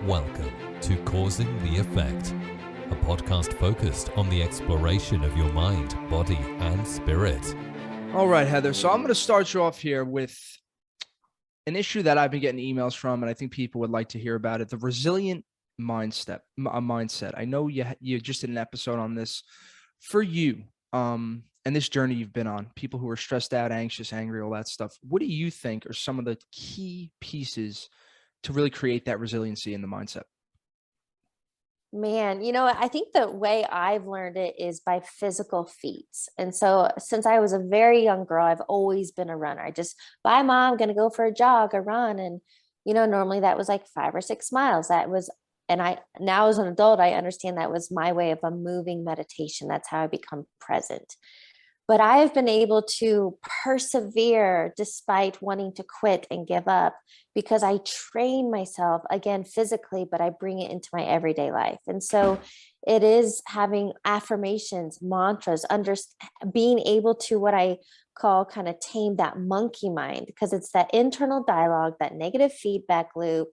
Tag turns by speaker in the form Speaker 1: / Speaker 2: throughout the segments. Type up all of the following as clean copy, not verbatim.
Speaker 1: Welcome to Causing the Effect, a podcast focused on the exploration of your mind, body, and spirit.
Speaker 2: All right, Heather. So I'm going to start you off here with an issue that I've been getting emails from, and I think people would like to hear about it: the resilient mindset. I know you just did an episode on this. For you, and this journey you've been on, people who are stressed out, anxious, angry, all that stuff. What do you think are some of the key pieces to really create that resiliency in the mindset?
Speaker 3: Man, I think the way I've learned it is by physical feats. And so since I was a very young girl, I've always been a runner. I just, bye mom, going to go for a jog, a run. And, normally that was like 5 or 6 miles. Now as an adult, I understand that was my way of a moving meditation. That's how I become present. But I have been able to persevere despite wanting to quit and give up because I train myself, again, physically, but I bring it into my everyday life. And so it is having affirmations, mantras, being able to what I call kind of tame that monkey mind, because it's that internal dialogue, that negative feedback loop,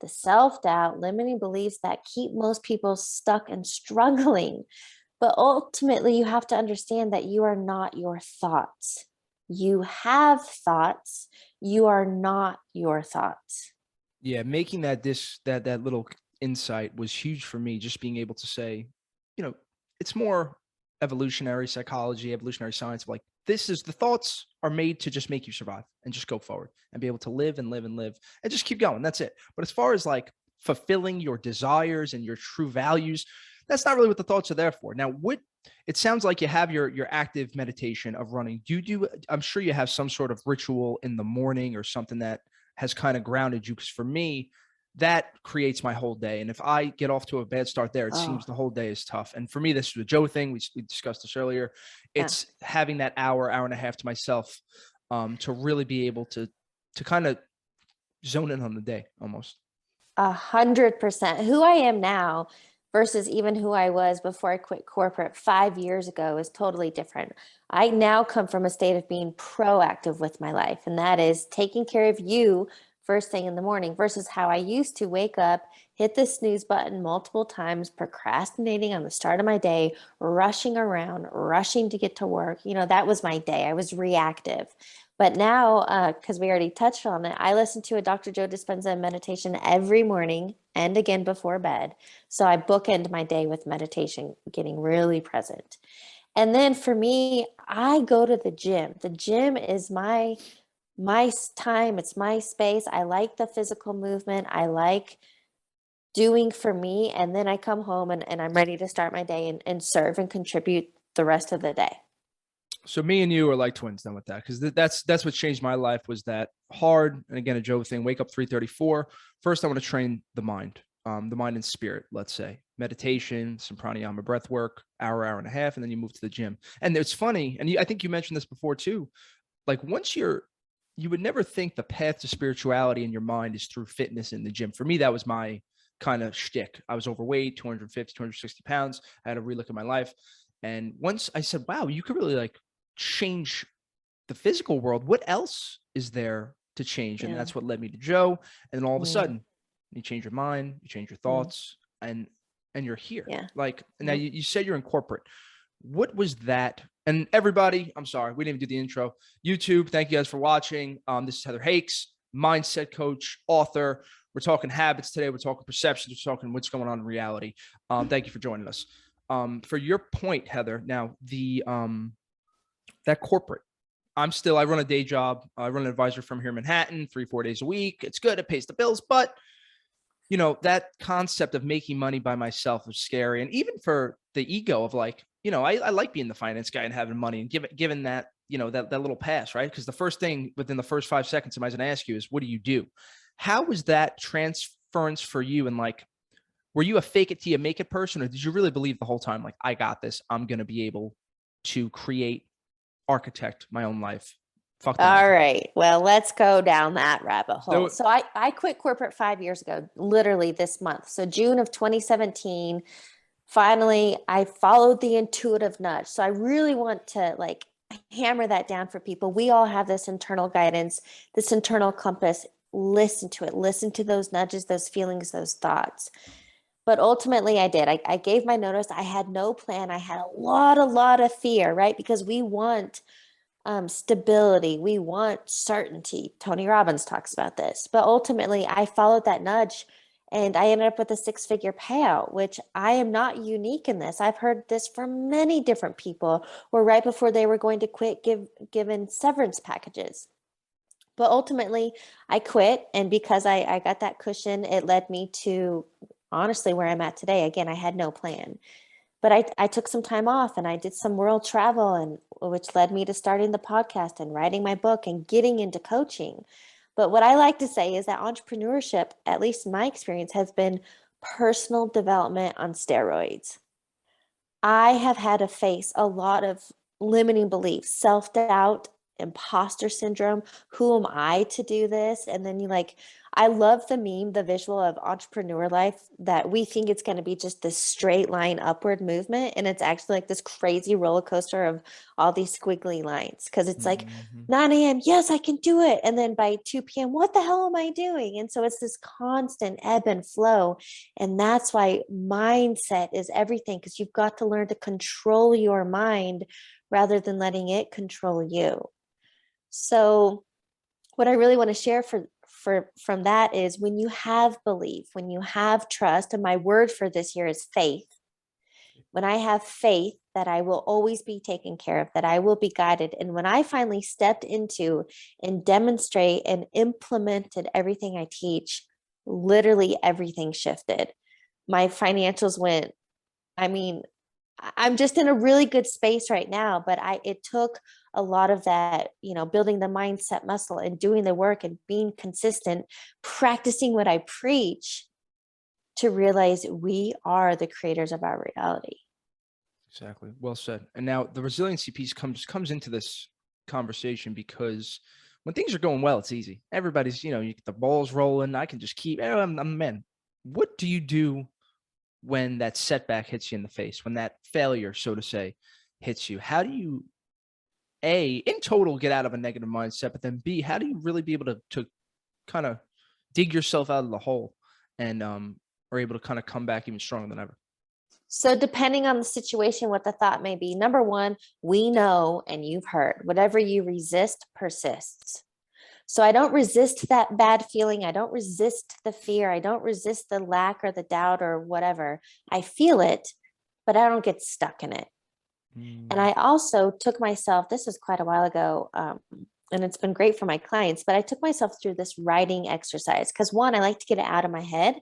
Speaker 3: the self-doubt, limiting beliefs that keep most people stuck and struggling. But ultimately, you have to understand that you are not your thoughts. You have thoughts. You are not your thoughts.
Speaker 2: Yeah, making that little insight was huge for me. Just being able to say, it's more evolutionary psychology, evolutionary science. Like, the thoughts are made to just make you survive and just go forward and be able to live and live and live and just keep going. That's it. But as far as like fulfilling your desires and your true values, that's not really what the thoughts are there for. Now, it sounds like you have your active meditation of running. I'm sure you have some sort of ritual in the morning or something that has kind of grounded you. Because for me, that creates my whole day. And if I get off to a bad start there, it seems the whole day is tough. And for me, this is a Joe thing. We discussed this earlier. It's having that hour and a half to myself to really be able to kind of zone in on the day almost.
Speaker 3: 100%. Who I am now versus even who I was before I quit corporate 5 years ago is totally different. I now come from a state of being proactive with my life, and that is taking care of you first thing in the morning versus how I used to wake up, hit the snooze button multiple times, procrastinating on the start of my day, rushing around, rushing to get to work. That was my day. I was reactive. But now, because we already touched on it, I listen to a Dr. Joe Dispenza meditation every morning and again before bed. So I bookend my day with meditation, getting really present. And then for me, I go to the gym. The gym is my time. It's my space. I like the physical movement. I like doing for me. And then I come home and I'm ready to start my day and serve and contribute the rest of the day.
Speaker 2: So me and you are like twins then with that, because that's what changed my life, was that hard. And again, a Joe thing, wake up 3:34. First, I want to train the mind and spirit, let's say. Meditation, some pranayama, breath work, hour and a half, and then you move to the gym. And it's funny, and I think you mentioned this before too, like once you would never think the path to spirituality in your mind is through fitness in the gym. For me, that was my kind of shtick. I was overweight, 250, 260 pounds. I had to relook at my life. And once I said, wow, you could really like change the physical world. What else is there to change? And that's what led me to Joe. And then all of a sudden you change your mind, you change your thoughts, and you're here. Yeah. Like now you said you're in corporate. What was that? And everybody, I'm sorry, we didn't even do the intro. YouTube, thank you guys for watching. This is Heather Hakes, mindset coach, author. We're talking habits today. We're talking perceptions. We're talking what's going on in reality. Thank you for joining us. For your point, Heather, now that corporate, I run a day job. I run an advisor firm here in Manhattan, 3-4 days a week. It's good. It pays the bills. But, that concept of making money by myself was scary. And even for the ego of like, I like being the finance guy and having money and given that, that little pass, right? Because the first thing within the first 5 seconds, somebody's going to ask you is, what do you do? How was that transference for you? And like, were you a fake it till you make it person, or did you really believe the whole time, like, I got this, I'm going to be able to architect my own life?
Speaker 3: All right. Well, let's go down that rabbit hole. So I quit corporate 5 years ago, literally this month. So June of 2017, finally, I followed the intuitive nudge. So I really want to like hammer that down for people. We all have this internal guidance, this internal compass listen to it, listen to those nudges, those feelings, those thoughts. But ultimately I did. I gave my notice. I had no plan. I had a lot of fear, right? Because we want stability. We want certainty. Tony Robbins talks about this. But ultimately, I followed that nudge and I ended up with a 6-figure payout, which I am not unique in this. I've heard this from many different people where right before they were going to quit, given severance packages. But ultimately, I quit. And because I got that cushion, it led me to honestly where I'm at today. Again, I had no plan. But I took some time off and I did some world travel, and which led me to starting the podcast and writing my book and getting into coaching. But what I like to say is that entrepreneurship, at least in my experience, has been personal development on steroids. I have had to face a lot of limiting beliefs, self-doubt, imposter syndrome. Who am I to do this? And then I love the meme, the visual of entrepreneur life, that we think it's going to be just this straight line upward movement. And it's actually like this crazy roller coaster of all these squiggly lines. Cause it's like 9 a.m. Yes, I can do it. And then by 2 p.m., what the hell am I doing? And so it's this constant ebb and flow. And that's why mindset is everything, because you've got to learn to control your mind rather than letting it control you. So what I really want to share from that is when you have belief, when you have trust, and my word for this year is faith. When I have faith that I will always be taken care of, that I will be guided. And when I finally stepped into and demonstrate and implemented everything I teach, literally everything shifted. My financials went, I mean, I'm just in a really good space right now, but it took a lot of that, building the mindset muscle and doing the work and being consistent, practicing what I preach to realize we are the creators of our reality.
Speaker 2: Exactly. Well said. And now the resiliency piece comes into this conversation because when things are going well, it's easy. Everybody's, you get the balls rolling. I can just keep, I'm a man. What do you do when that setback hits you in the face, when that failure, so to say, hits you? How do you, A, in total, get out of a negative mindset, but then B, how do you really be able to kind of dig yourself out of the hole and are able to kind of come back even stronger than ever?
Speaker 3: So depending on the situation, what the thought may be, number one, we know, and you've heard, whatever you resist persists. So I don't resist that bad feeling. I don't resist the fear. I don't resist the lack or the doubt or whatever. I feel it, but I don't get stuck in it. And I also took myself, this was quite a while ago, and it's been great for my clients, but I took myself through this writing exercise because one, I like to get it out of my head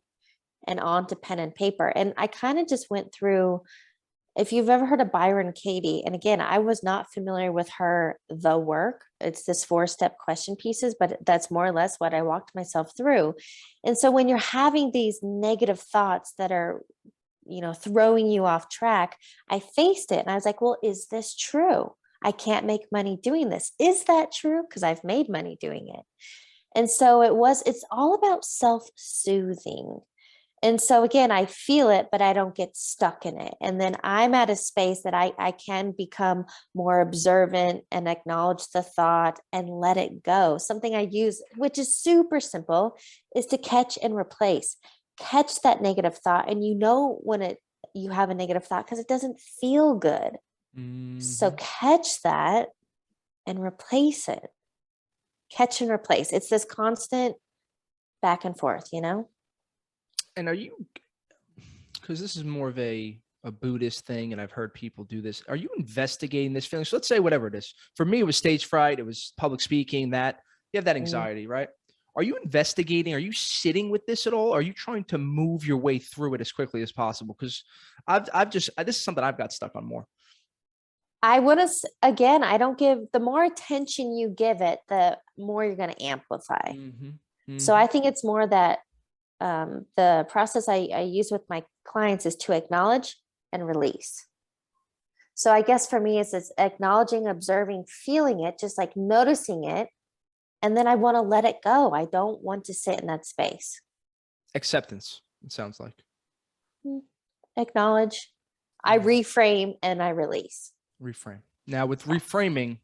Speaker 3: and onto pen and paper. And I kind of just went through, if you've ever heard of Byron Katie, and again, I was not familiar with the work. It's this 4-step question pieces, but that's more or less what I walked myself through. And so when you're having these negative thoughts that are, throwing you off track, I faced it and I was like, well, is this true? I can't make money doing this. Is that true? Because I've made money doing it. And so it's all about self-soothing. And so again, I feel it, but I don't get stuck in it. And then I'm at a space that I can become more observant and acknowledge the thought and let it go. Something I use, which is super simple, is to catch and replace. Catch that negative thought. And when you have a negative thought because it doesn't feel good. So catch that and replace it. Catch and replace. It's this constant back and forth,
Speaker 2: And are you, because this is more of a Buddhist thing, and I've heard people do this, are you investigating this feeling? So let's say whatever it is. For me, it was stage fright. It was public speaking, that you have that anxiety, right? Are you investigating? Are you sitting with this at all? Are you trying to move your way through it as quickly as possible? Because this is something I've got stuck on more.
Speaker 3: I don't give, the more attention you give it, the more you're going to amplify. So I think it's more that the process I use with my clients is to acknowledge and release. So I guess for me, it's acknowledging, observing, feeling it, just like noticing it. And then I want to let it go. I don't want to sit in that space.
Speaker 2: Acceptance, it sounds like.
Speaker 3: Acknowledge, I reframe, and I release.
Speaker 2: Reframe. Now with reframing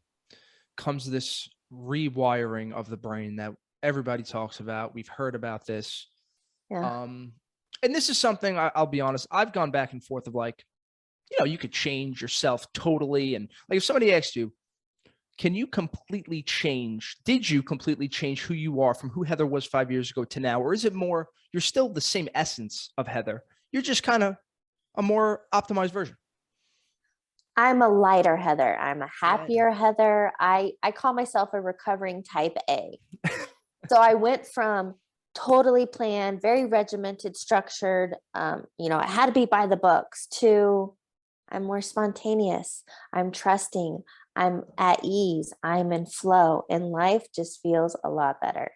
Speaker 2: comes this rewiring of the brain that everybody talks about. We've heard about this.
Speaker 3: Yeah.
Speaker 2: And this is something I'll be honest, I've gone back and forth of like, you could change yourself totally. And like if somebody asked you, did you completely change who you are from who Heather was 5 years ago to now? Or is it more, you're still the same essence of Heather? You're just kind of a more optimized version.
Speaker 3: I'm a lighter Heather. I'm a happier Heather. I call myself a recovering type A. So I went from totally planned, very regimented, structured, it had to be by the books, to I'm more spontaneous. I'm trusting. I'm at ease. I'm in flow, and life just feels a lot better.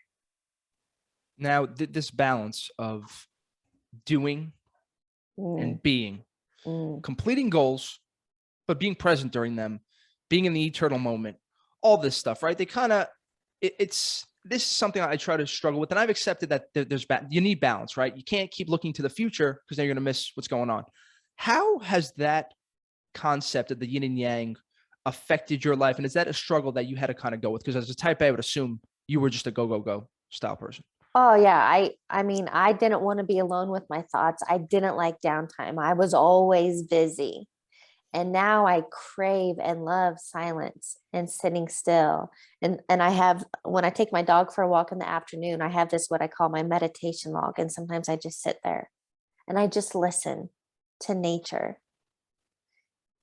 Speaker 2: Now, this balance of doing and being, completing goals, but being present during them, being in the eternal moment, all this stuff, right? They kind of, this is something I try to struggle with. And I've accepted that you need balance, right? You can't keep looking to the future because then you're going to miss what's going on. How has that concept of the yin and yang affected your life? And is that a struggle that you had to kind of go with? Because as a type A, I would assume you were just a go, go, go style person.
Speaker 3: Oh yeah. I mean, I didn't want to be alone with my thoughts. I didn't like downtime. I was always busy. And now I crave and love silence and sitting still. And I have, when I take my dog for a walk in the afternoon, I have this, what I call my meditation log. And sometimes I just sit there and I just listen to nature.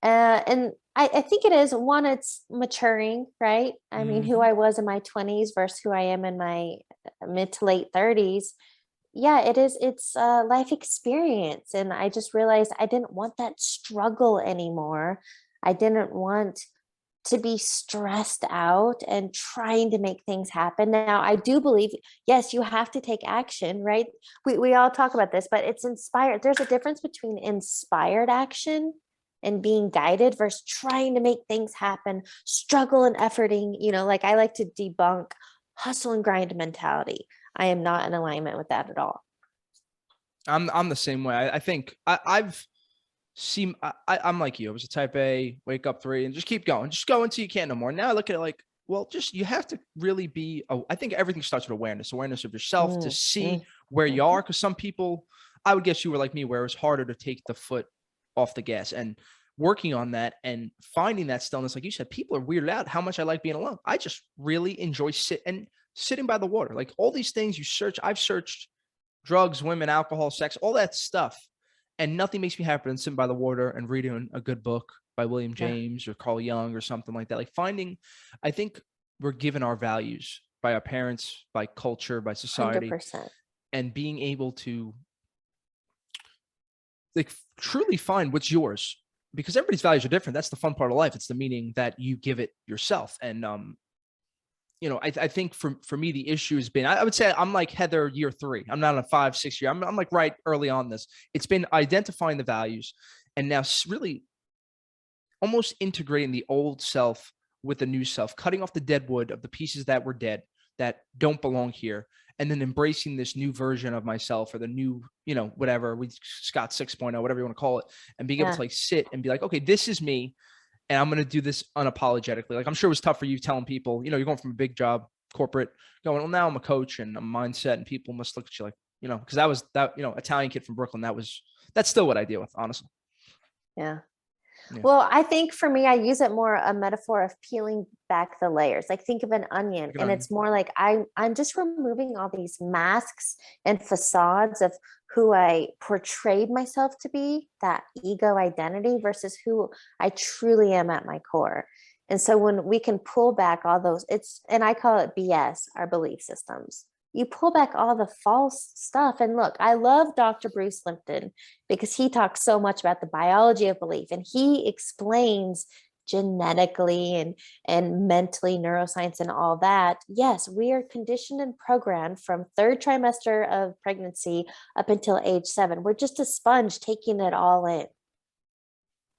Speaker 3: And I think it is one, it's maturing, right? I mean, who I was in my 20s versus who I am in my mid to late 30s. Yeah, it is. It's a life experience. And I just realized I didn't want that struggle anymore. I didn't want to be stressed out and trying to make things happen. Now, I do believe, yes, you have to take action, right? We all talk about this, but it's inspired. There's a difference between inspired action and being guided versus trying to make things happen, struggle and efforting, like I like to debunk hustle and grind mentality. I am not in alignment with that at all.
Speaker 2: I'm the same way. I think I've seen, I'm like you. I was a type A, wake up 3 and just keep going. Just go until you can't no more. Now I look at it like, well, just, you have to really be, I think everything starts with awareness of yourself, to see where you are. Cause some people, I would guess you were like me, where it was harder to take the foot off the gas, and working on that and finding that stillness. Like you said, people are weirded out how much I like being alone. I just really enjoy sitting by the water. Like all these things you search, I've searched drugs, women, alcohol, sex, all that stuff. And nothing makes me happier than sitting by the water and reading a good book by William James or Carl Jung or something like that. Like I think we're given our values by our parents, by culture, by society,
Speaker 3: 100%.
Speaker 2: and being able to like truly find what's yours, because everybody's values are different. That's the fun part of life. It's the meaning that you give it yourself. And, I think for me, the issue has been, I would say I'm like Heather year 3. I'm not a 5, 6 year. I'm like right early on this. It's been identifying the values and now really almost integrating the old self with the new self, cutting off the dead wood of the pieces that were dead, that don't belong here. And then embracing this new version of myself, or the new, whatever, Scott 6.0, whatever you want to call it, and being able to like sit and be like, okay, this is me. And I'm going to do this unapologetically. Like, I'm sure it was tough for you telling people, you're going from a big job, corporate, going, well, now I'm a coach and I'm mindset, and people must look at you like, because that was that, Italian kid from Brooklyn. That's still what I deal with, honestly.
Speaker 3: Yeah. Well, I think for me, I use it more a metaphor of peeling back the layers. Like think of an onion, and it's more like I'm just removing all these masks and facades of who I portrayed myself to be, that ego identity, versus who I truly am at my core. And so when we can pull back all those, and I call it BS, our belief systems. You pull back all the false stuff. And look, I love Dr. Bruce Lipton because he talks so much about the biology of belief, and he explains genetically and mentally, neuroscience and all that. Yes, we are conditioned and programmed from 3rd trimester of pregnancy up until age 7. We're just a sponge taking it all in.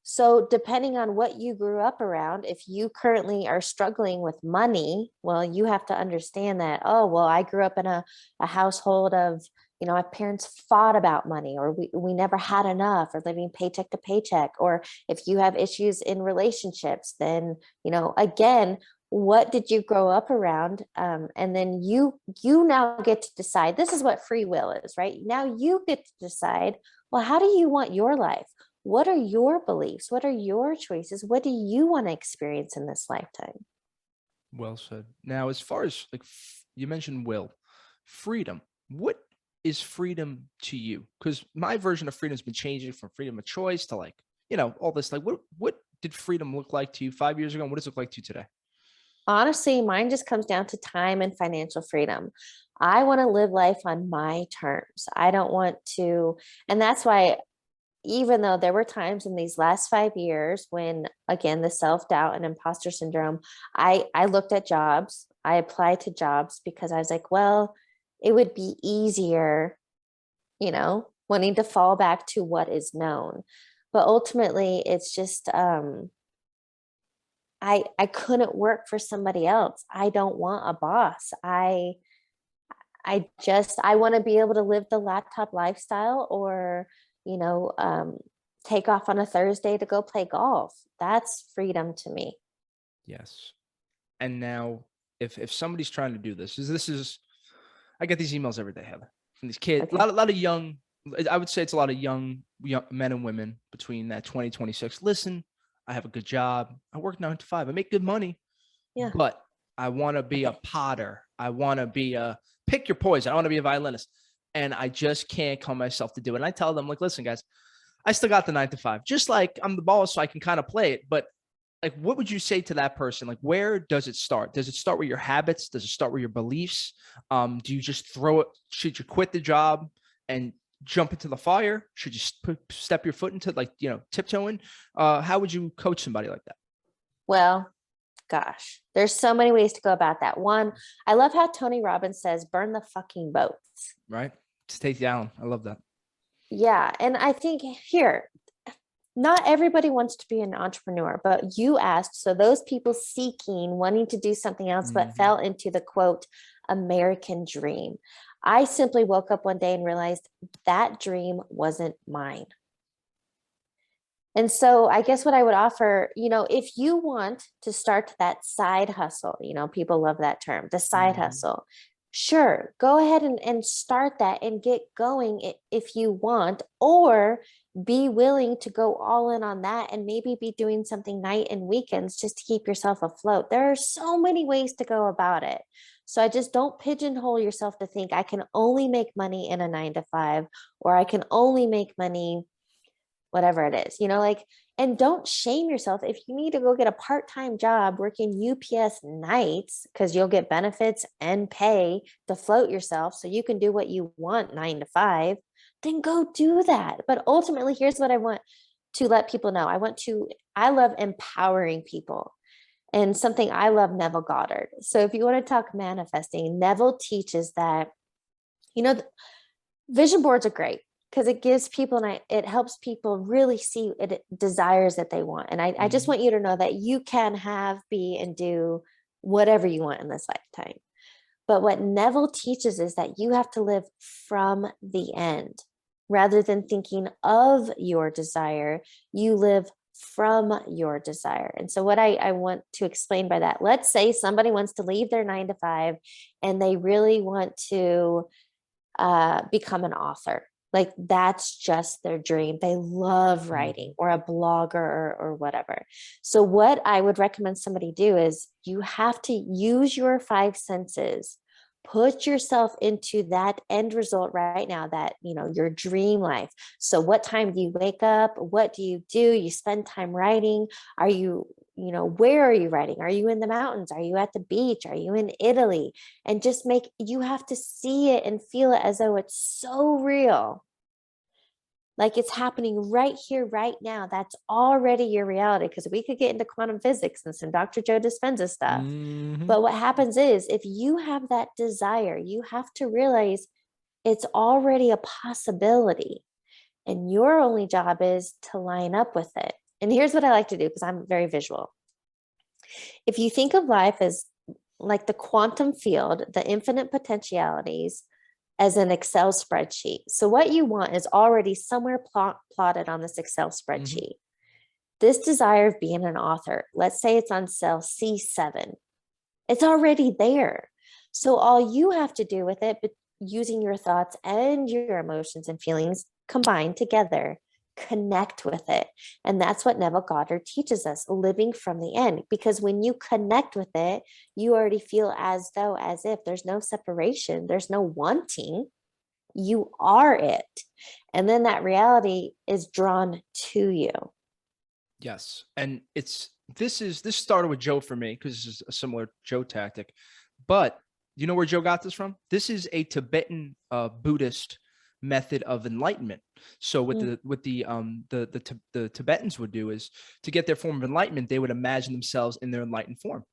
Speaker 3: So depending on what you grew up around, if you currently are struggling with money, well, you have to understand that, oh, well, I grew up in a household of, my parents fought about money, or we never had enough, or living paycheck to paycheck. Or if you have issues in relationships, then, again, what did you grow up around? And then you now get to decide. This is what free will is, right? Now you get to decide, well, how do you want your life? What are your beliefs? What are your choices? What do you want to experience in this lifetime?
Speaker 2: Well said. Now, as far as like you mentioned freedom, what is freedom to you? Because my version of freedom has been changing from freedom of choice to like, all this. Like, what did freedom look like to you 5 years ago? And what does it look like to you today?
Speaker 3: Honestly, mine just comes down to time and financial freedom. I want to live life on my terms. I don't want to, and that's why, even though there were times in these last 5 years when, again, the self-doubt and imposter syndrome, I looked at jobs, I applied to jobs because I was like, well, it would be easier, wanting to fall back to what is known. But ultimately, it's just, I couldn't work for somebody else. I don't want a boss. I want to be able to live the laptop lifestyle, or, take off on a Thursday to go play golf. That's freedom to me.
Speaker 2: Yes. And now, if somebody's trying to do this, I get these emails every day, Heather, from these kids.
Speaker 3: Okay.
Speaker 2: A lot of young. I would say it's a lot of young men and women between that 2026. Listen, I have a good job. I work 9 to 5. I make good money.
Speaker 3: Yeah.
Speaker 2: But I want to be a potter. I want to be pick your poison. I want to be a violinist. And I just can't calm myself to do it. And I tell them, like, listen, guys, I still got the 9 to 5. Just like I'm the boss, so I can kind of play it. But like, what would you say to that person? Like, where does it start? Does it start with your habits? Does it start with your beliefs? Do you just throw it? Should you quit the job and jump into the fire? Should you step your foot into, like, tiptoeing? How would you coach somebody like that?
Speaker 3: Well, gosh, there's so many ways to go about that. One, I love how Tony Robbins says, burn the fucking boats.
Speaker 2: Right? Stacey Allen. I love that.
Speaker 3: Yeah. And I think here, not everybody wants to be an entrepreneur, but you asked, so those people seeking, wanting to do something else, but fell into the quote, American dream. I simply woke up one day and realized that dream wasn't mine. And so I guess what I would offer, if you want to start that side hustle, people love that term, the side hustle. Sure, go ahead and start that and get going if you want, or be willing to go all in on that and maybe be doing something night and weekends just to keep yourself afloat. There are so many ways to go about it. So I just don't pigeonhole yourself to think I can only make money in a 9 to 5, or I can only make money whatever it is, and don't shame yourself. If you need to go get a part-time job working UPS nights, because you'll get benefits and pay to float yourself so you can do what you want 9 to 5, then go do that. But ultimately, here's what I want to let people know. I love empowering people. And something I love, Neville Goddard. So if you want to talk manifesting, Neville teaches that, vision boards are great, because it gives people, and it helps people really see desires that they want. And I just want you to know that you can have, be, and do whatever you want in this lifetime. But what Neville teaches is that you have to live from the end. Rather than thinking of your desire, you live from your desire. And so what I want to explain by that, let's say somebody wants to leave their 9 to 5 and they really want to become an author. Like, that's just their dream. They love writing, or a blogger, or whatever. So what I would recommend somebody do is you have to use your 5 senses, put yourself into that end result right now, that, your dream life. So what time do you wake up? What do? You spend time writing? Are you, where are you writing? Are you in the mountains? Are you at the beach? Are you in Italy? And just you have to see it and feel it as though it's so real. Like it's happening right here, right now. That's already your reality, because we could get into quantum physics and some Dr. Joe Dispenza stuff. But what happens is, if you have that desire, you have to realize it's already a possibility. And your only job is to line up with it. And here's what I like to do, because I'm very visual. If you think of life as like the quantum field, the infinite potentialities, as an Excel spreadsheet. So what you want is already somewhere plotted on this Excel spreadsheet. This desire of being an author, let's say it's on cell C7. It's already there. So all you have to do with it, but using your thoughts and your emotions and feelings combined together, connect with it. And that's what Neville Goddard teaches us, living from the end. Because when you connect with it, you already feel as though, as if there's no separation, there's no wanting. You are it. And then that reality is drawn to you.
Speaker 2: Yes. And this started with Joe for me, because this is a similar Joe tactic. But you know where Joe got this from? This is a Tibetan Buddhist method of enlightenment. So what the Tibetans would do is, to get their form of enlightenment, they would imagine themselves in their enlightened form,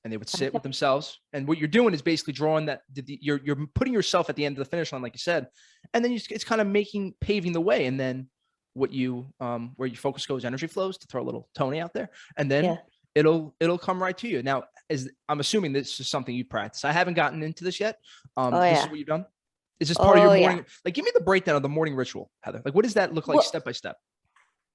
Speaker 2: and they would sit with themselves. And what you're doing is basically drawing that you're putting yourself at the end of the finish line, like you said, and then it's kind of paving the way. And then what you where your focus goes, energy flows, to throw a little Tony out there, and then it'll come right to you. Now, I'm assuming this is something you practice. I haven't gotten into this yet. This is what you've done. Is this part of your morning? Like, give me the breakdown of the morning ritual, Heather. Like, what does that look like step by step?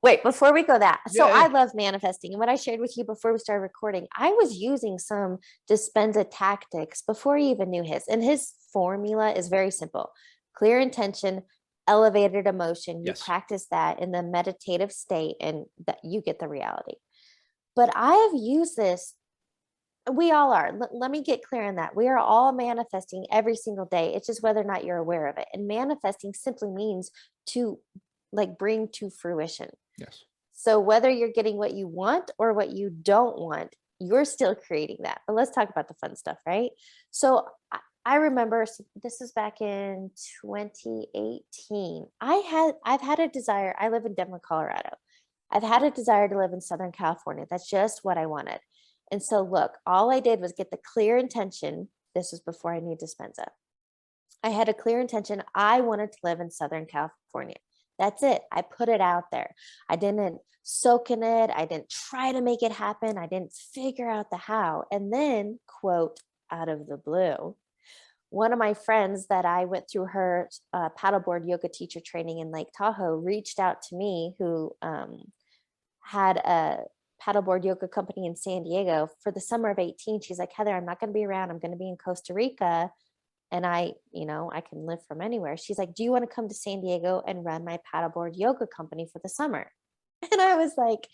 Speaker 3: Wait, before we go that. So I love manifesting. And what I shared with you before we started recording, I was using some Dispenza tactics before he even knew his. And his formula is very simple: clear intention, elevated emotion. You practice that in the meditative state, and that you get the reality. But I have used this. We all are. Let me get clear on that. We are all manifesting every single day. It's just whether or not you're aware of it. And manifesting simply means to bring to fruition.
Speaker 2: Yes.
Speaker 3: So whether you're getting what you want or what you don't want, you're still creating that. But let's talk about the fun stuff, right? So I remember, this is back in 2018. I've had a desire. I live in Denver, Colorado. I've had a desire to live in Southern California. That's just what I wanted. And so look, all I did was get the clear intention. This was before I knew Dispenza. I had a clear intention. I wanted to live in Southern California. That's it. I put it out there. I didn't soak in it. I didn't try to make it happen. I didn't figure out the how. And then, quote, out of the blue, one of my friends that I went through her paddleboard yoga teacher training in Lake Tahoe reached out to me, who had a paddleboard yoga company in San Diego for the summer of 18. She's like, Heather, I'm not going to be around. I'm going to be in Costa Rica. And I can live from anywhere. She's like, do you want to come to San Diego and run my paddleboard yoga company for the summer? And I was like,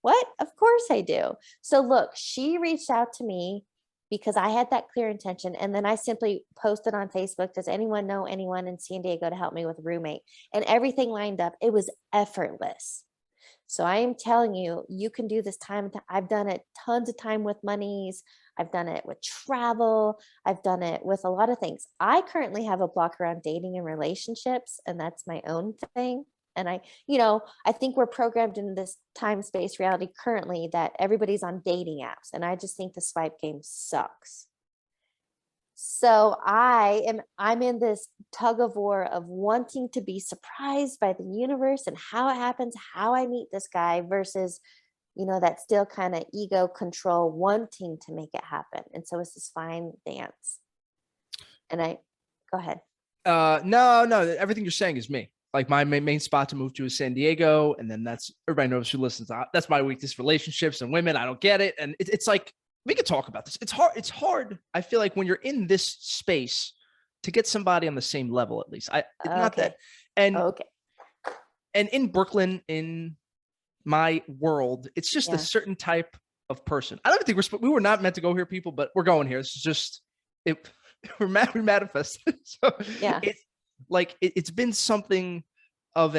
Speaker 3: what? Of course I do. So look, she reached out to me because I had that clear intention. And then I simply posted on Facebook, does anyone know anyone in San Diego to help me with a roommate? And everything lined up. It was effortless. So I am telling you, you can do this time. I've done it tons of time with monies. I've done it with travel. I've done it with a lot of things. I currently have a block around dating and relationships, and that's my own thing. And I think we're programmed in this time-space reality currently that everybody's on dating apps. And I just think the swipe game sucks. So I'm in this tug of war of wanting to be surprised by the universe and how it happens, how I meet this guy, versus, that still kind of ego control, wanting to make it happen. And so it's this fine dance. And go ahead.
Speaker 2: No, everything you're saying is me. Like, my main spot to move to is San Diego. And then everybody knows who listens. That's my weakness, relationships and women. I don't get it. And it's like, we could talk about this. It's hard. I feel like when you're in this space to get somebody on the same level, at least not that. And in Brooklyn, in my world, it's just a certain type of person. I don't think we were not meant to go here, people, but we're going here. This is just it. We manifested. So it's like, it's been something of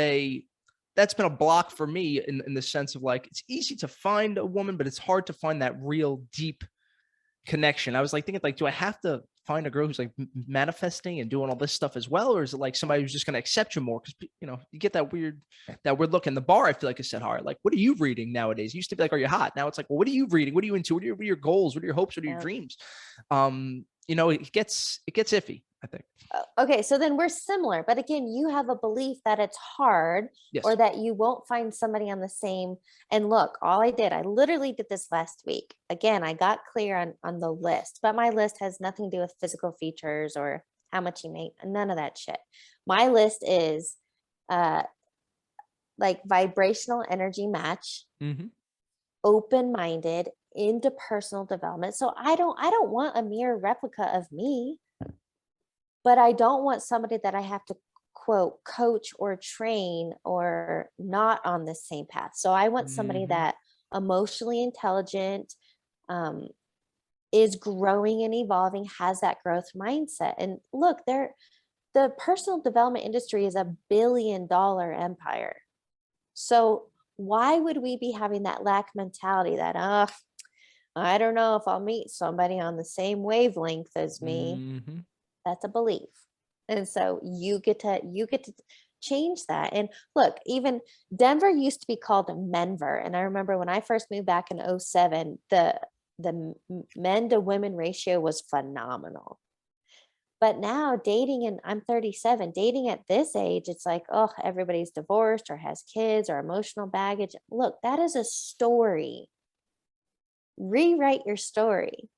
Speaker 2: that's been a block for me in the sense of, like, it's easy to find a woman, but it's hard to find that real deep connection. I was like thinking, like, do I have to find a girl who's like manifesting and doing all this stuff as well? Or is it like somebody who's just going to accept you more? Cause you get that weird look in the bar. I feel like it's set hard. Like, what are you reading nowadays? It used to be like, are you hot? Now it's like, well, what are you reading? What are you into? What are your goals? What are your hopes? What are your dreams? It gets iffy, I think.
Speaker 3: Okay, so then we're similar, but again, you have a belief that it's hard, or that you won't find somebody on the same. And look, I literally did this last week. Again, I got clear on the list, but my list has nothing to do with physical features or how much you make, none of that shit. My list is like vibrational energy match, open-minded, into personal development. So I don't want a mere replica of me, but I don't want somebody that I have to quote coach or train or not on the same path. So I want somebody
Speaker 2: Mhm.
Speaker 3: that emotionally intelligent, um, is growing and evolving, has that growth mindset. And look, the personal development industry is $1 billion empire. So why would we be having that lack mentality that, I don't know if I'll meet somebody on the same wavelength as me?
Speaker 2: Mhm.
Speaker 3: That's a belief. And so you get to change that. And look, even Denver used to be called Menver. And I remember when I first moved back in '07, the men to women ratio was phenomenal. But now dating, and I'm 37, dating at this age, it's like, oh, everybody's divorced or has kids or emotional baggage. Look, that is a story. Rewrite your story.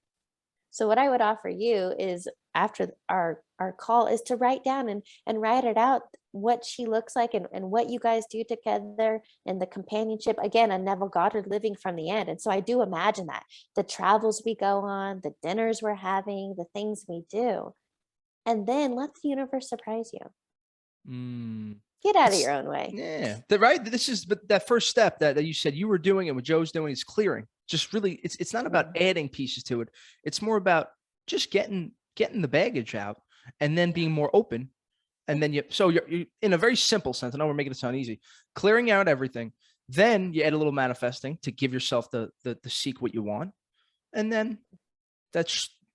Speaker 3: So what I would offer you is, after our call, is to write down and write it out, what she looks like, and what you guys do together, and the companionship. Again, a Neville Goddard living from the end. And so I do imagine that the travels we go on, the dinners we're having, the things we do, and then let the universe surprise you.
Speaker 2: Mm.
Speaker 3: Get out of
Speaker 2: It's
Speaker 3: your own way.
Speaker 2: yeah, right. This is but that first step that you said you were doing and what Joe's doing is clearing. Just really, it's not about
Speaker 3: Mm,
Speaker 2: adding pieces to it. It's more about just getting the baggage out and then being more open. And then you in a very simple sense. I know we're making it sound easy. Clearing out everything. Then you add a little manifesting to give yourself the seek what you want, and then that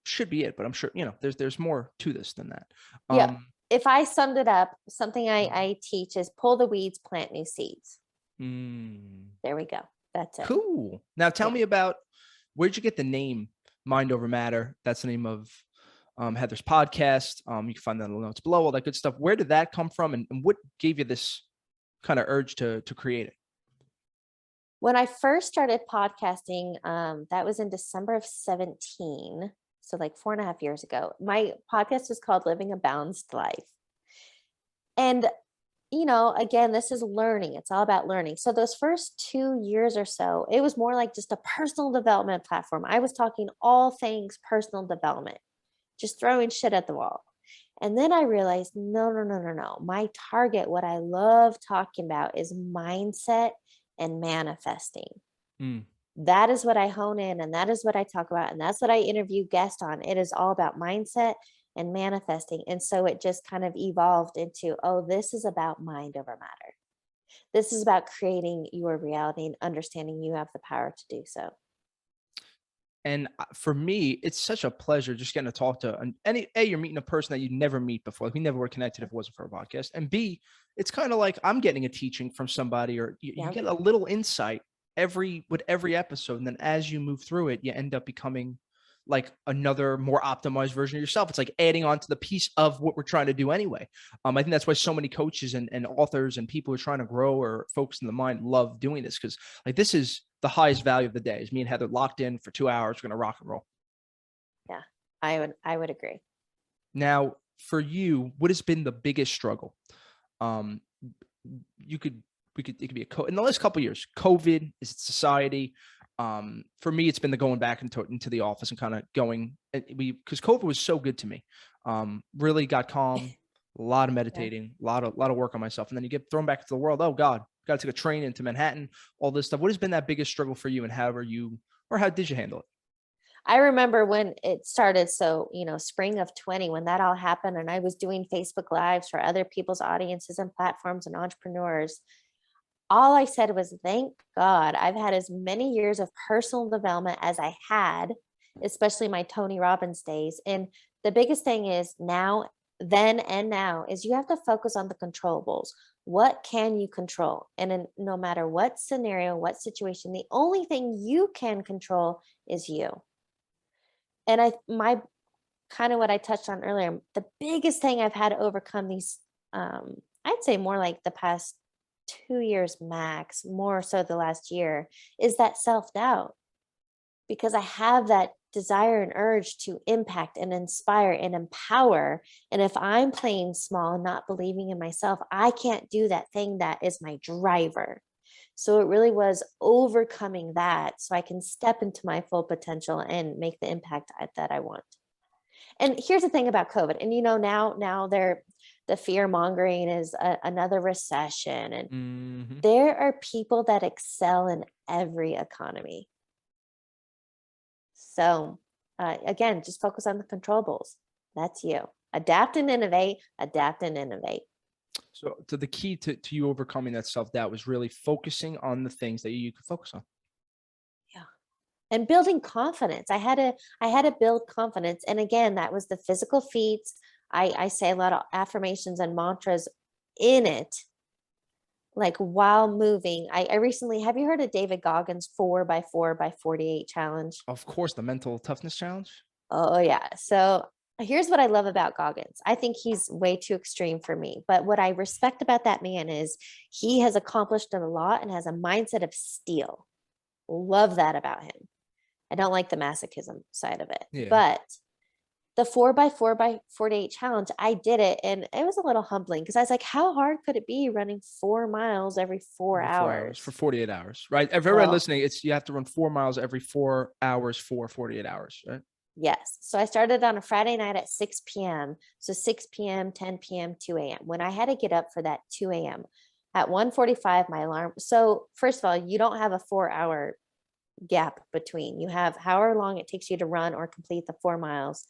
Speaker 2: should be it. But I'm sure there's more to this than that.
Speaker 3: Yep.
Speaker 2: Um,
Speaker 3: If I summed it up, something I teach is pull the weeds, plant new seeds.
Speaker 2: mm.
Speaker 3: There we go. That's it.
Speaker 2: Cool. Now tell
Speaker 3: Yeah.
Speaker 2: me about where'd you get the name Mind Over Matter? That's the name of Heather's podcast. You can find that in the notes below, all that good stuff. Where did that come from, and what gave you this kind of urge to create it?
Speaker 3: When I first started podcasting, that was in December of 17. So like 4.5 years ago. My podcast was called Living a Balanced Life. And, again, this is learning. It's all about learning. So those first 2 years or so, it was more like just a personal development platform. I was talking all things personal development, just throwing shit at the wall. And then I realized, no, no, no, no, no. My target, what I love talking about, is mindset and manifesting.
Speaker 2: Mm.
Speaker 3: That is what I hone in, and that is what I talk about, and that's what I interview guests on. It is all about mindset and manifesting. And so it just kind of evolved into, oh, this is about mind over matter. This is about creating your reality and understanding you have the power to do so.
Speaker 2: And for me, it's such a pleasure just getting to talk to you're meeting a person that you never meet before. Like, we never were connected if it wasn't for a podcast. And B, it's kind of like I'm getting a teaching from somebody, or you
Speaker 3: Yeah.
Speaker 2: get a little insight with every episode. And then as you move through it, you end up becoming like another more optimized version of yourself. It's like adding on to the piece of what we're trying to do anyway. I think that's why so many coaches and authors and people who are trying to grow or focus in the mind love doing this, because like this is the highest value of the day. Is me and Heather locked in for 2 hours. We're going to rock and roll.
Speaker 3: Yeah. I would agree.
Speaker 2: Now, for you, what has been the biggest struggle? Um, it could be in the last couple of years. COVID, is it society? For me, it's been the going back into the office and kind of going. Because COVID was so good to me. Really got calm. A lot of
Speaker 3: Yeah.
Speaker 2: meditating, a lot of work on myself, and then you get thrown back into the world. Oh God, got to take a train into Manhattan. All this stuff. What has been that biggest struggle for you, and how did you handle it?
Speaker 3: I remember when it started. So, spring of 20, when that all happened, and I was doing Facebook Lives for other people's audiences and platforms and entrepreneurs. All I said was, thank God I've had as many years of personal development as I had, especially my Tony Robbins days. And the biggest thing is now, then and now, is you have to focus on the controllables. What can you control? And no matter what scenario, what situation, the only thing you can control is you. And my kind of what I touched on earlier, the biggest thing I've had to overcome these, I'd say more like the past 2 years max, more so the last year, is that self-doubt. Because I have that desire and urge to impact and inspire and empower. And if I'm playing small and not believing in myself, I can't do that thing that is my driver. So it really was overcoming that so I can step into my full potential and make the impact that I want. And here's the thing about COVID, and now the fear mongering is another recession, and
Speaker 2: Mhm.
Speaker 3: there are people that excel in every economy. So again, just focus on the controllables. That's you. Adapt and innovate. Adapt and innovate.
Speaker 2: So the key to you overcoming that self-doubt was really focusing on the things that you could focus on.
Speaker 3: Yeah. And building confidence. I had to build confidence. And again, that was the physical feats. I say a lot of affirmations and mantras in it, like while moving. I recently, have you heard of David Goggins' 4x4x48 challenge?
Speaker 2: Of course, the mental toughness challenge.
Speaker 3: Oh yeah. So here's what I love about Goggins. I think he's way too extreme for me. But what I respect about that man is he has accomplished a lot and has a mindset of steel. Love that about him. I don't like the masochism side of it.
Speaker 2: Yeah.
Speaker 3: But the 4x4x48 challenge, I did it and it was a little humbling because I was like, how hard could it be running 4 miles every 4
Speaker 2: Every 4 hours for
Speaker 3: hours?
Speaker 2: 48 hours, right? If everybody
Speaker 3: Well,
Speaker 2: listening, it's you have to run 4 miles every 4 hours for 48 hours, right?
Speaker 3: yes. So I started on a Friday night at 6 p.m. So 6 p.m., 10 p.m., 2 a.m. When I had to get up for that 2 a.m. at 1:45, my alarm. So first of all, you don't have a 4 hour gap between. You have however long it takes you to run or complete the 4 miles,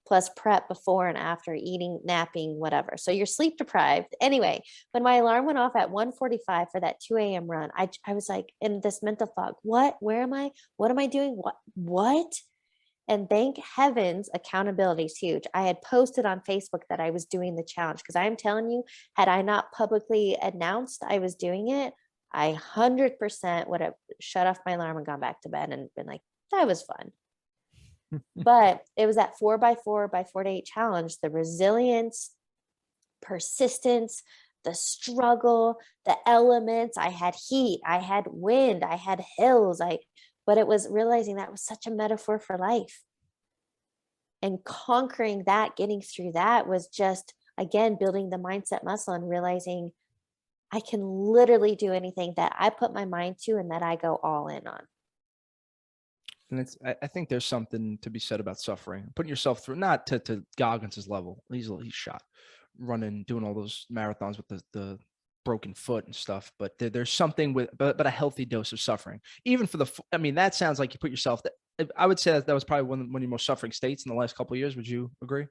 Speaker 3: plus prep before and after, eating, napping, whatever. So you're sleep deprived. Anyway, when my alarm went off at 1:45 for that 2 a.m. run, I was like in this mental fog. What? Where am I? What am I doing? What? And thank heavens, accountability is huge. I had posted on Facebook that I was doing the challenge because I'm telling you, had I not publicly announced I was doing it, I 100% would have shut off my alarm and gone back to bed and been like, that was fun. But it was that 4x4x48 challenge, the resilience, persistence, the struggle, the elements. I had heat, I had wind, I had hills. But it was realizing that was such a metaphor for life. And conquering that, getting through that was just, again, building the mindset muscle and realizing I can literally do anything that I put my mind to and that I go all in on.
Speaker 2: And I think there's something to be said about suffering, putting yourself through, not to Goggins's level. He's shot, running, doing all those marathons with the broken foot and stuff. But there's something but a healthy dose of suffering, even for I mean, that sounds like you put yourself. I would say that was probably one of your most suffering states in the last couple of years. Would you agree?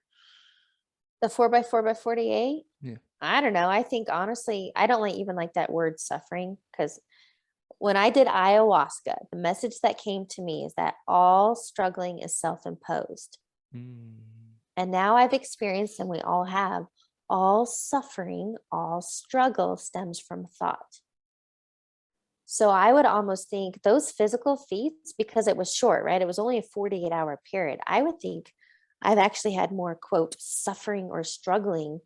Speaker 3: The 4x4x48.
Speaker 2: Yeah.
Speaker 3: I don't know. I think honestly, I don't even like that word suffering because when I did ayahuasca, the message that came to me is that all struggling is self-imposed.
Speaker 2: Mm.
Speaker 3: And now I've experienced, and we all have, all suffering, all struggle stems from thought. So I would almost think those physical feats, because it was short, right? It was only a 48-hour period. I would think I've actually had more, quote, suffering or struggling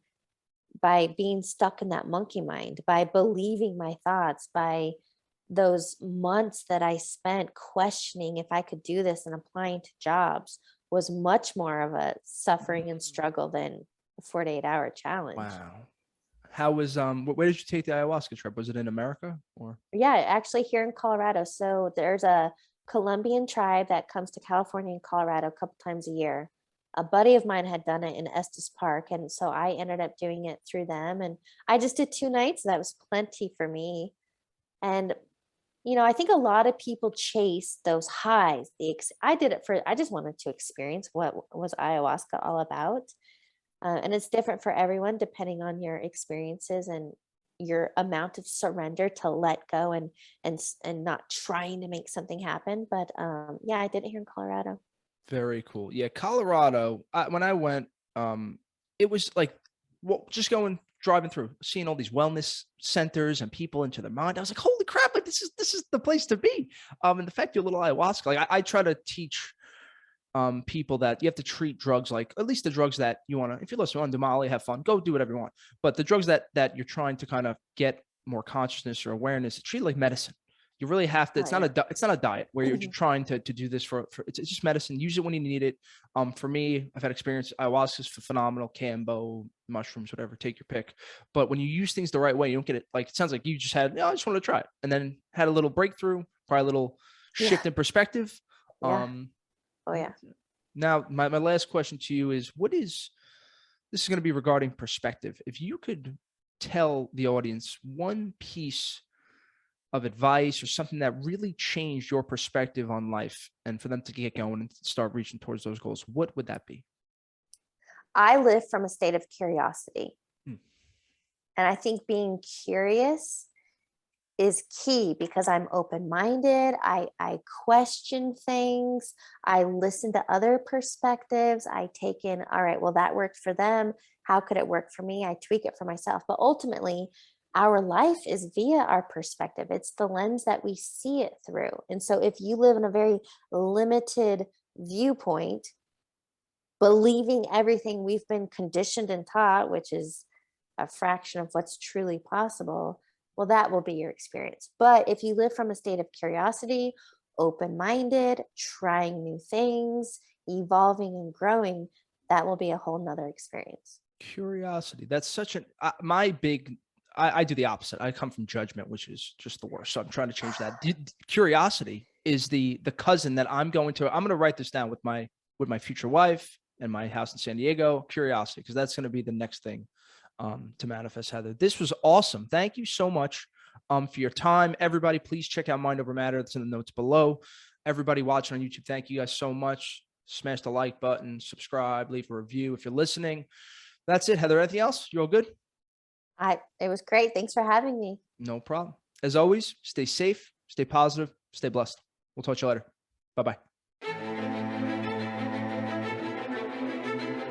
Speaker 3: by being stuck in that monkey mind, by believing my thoughts, by those months that I spent questioning if I could do this and applying to jobs was much more of a suffering and struggle than a 48-hour challenge.
Speaker 2: Wow. How was where did you take the ayahuasca trip? Was it in America or?
Speaker 3: Yeah, actually here in Colorado. So there's a Colombian tribe that comes to California and Colorado a couple times a year. A buddy of mine had done it in Estes Park, and so I ended up doing it through them. And I just did 2 nights. That was plenty for me. And I think a lot of people chase those highs. I did it I just wanted to experience what was ayahuasca all about. And it's different for everyone depending on your experiences and your amount of surrender to let go and not trying to make something happen. But yeah, I did it here in Colorado.
Speaker 2: Very cool. Yeah, Colorado. When I went, it was like, just driving through, seeing all these wellness centers and people into their mind. I was like, holy crap! Like this is the place to be. And the fact you're a little ayahuasca. Like I try to teach people that you have to treat drugs like, at least the drugs that you want to. If you listen, you want to do Molly, have fun, go do whatever you want. But the drugs that you're trying to kind of get more consciousness or awareness, treat it like medicine. You really have to,
Speaker 3: Oh, yeah.
Speaker 2: it's not a diet where you're trying to do this for it's just medicine. Use it when you need it. For me, I've had experience. Ayahuasca is phenomenal. Kambo, mushrooms, whatever, take your pick. But when you use things the right way, you don't get it. Like, it sounds like you just had, I just want to try it. And then had a little breakthrough, probably a little shift in perspective.
Speaker 3: Yeah. Oh yeah.
Speaker 2: Now, my last question to you is, this is going to be regarding perspective. If you could tell the audience one piece of advice or something that really changed your perspective on life and for them to get going and start reaching towards those goals, what would that be?
Speaker 3: I live from a state of curiosity.
Speaker 2: Hmm.
Speaker 3: And I think being curious is key because I'm open-minded. I question things. I listen to other perspectives. I take in, all right, well, that worked for them. How could it work for me? I tweak it for myself. But ultimately, our life is via our perspective. It's the lens that we see it through. And so if you live in a very limited viewpoint, believing everything we've been conditioned and taught, which is a fraction of what's truly possible, well, that will be your experience. But if you live from a state of curiosity, open-minded, trying new things, evolving and growing, that will be a whole nother experience.
Speaker 2: Curiosity. That's such an, I do the opposite. I come from judgment, which is just the worst. So I'm trying to change that. Curiosity is the cousin that I'm going to write this down with my future wife and my house in San Diego. Curiosity, because that's going to be the next thing to manifest. Heather, this was awesome. Thank you so much for your time. Everybody, please check out Mind Over Matter. It's in the notes below. Everybody watching on YouTube, thank you guys so much. Smash the like button, subscribe, leave a review if you're listening. That's it. Heather, anything else? You're all good?
Speaker 3: It was great. Thanks for having me.
Speaker 2: No problem. As always, stay safe, stay positive, stay blessed. We'll talk to you later. Bye-bye.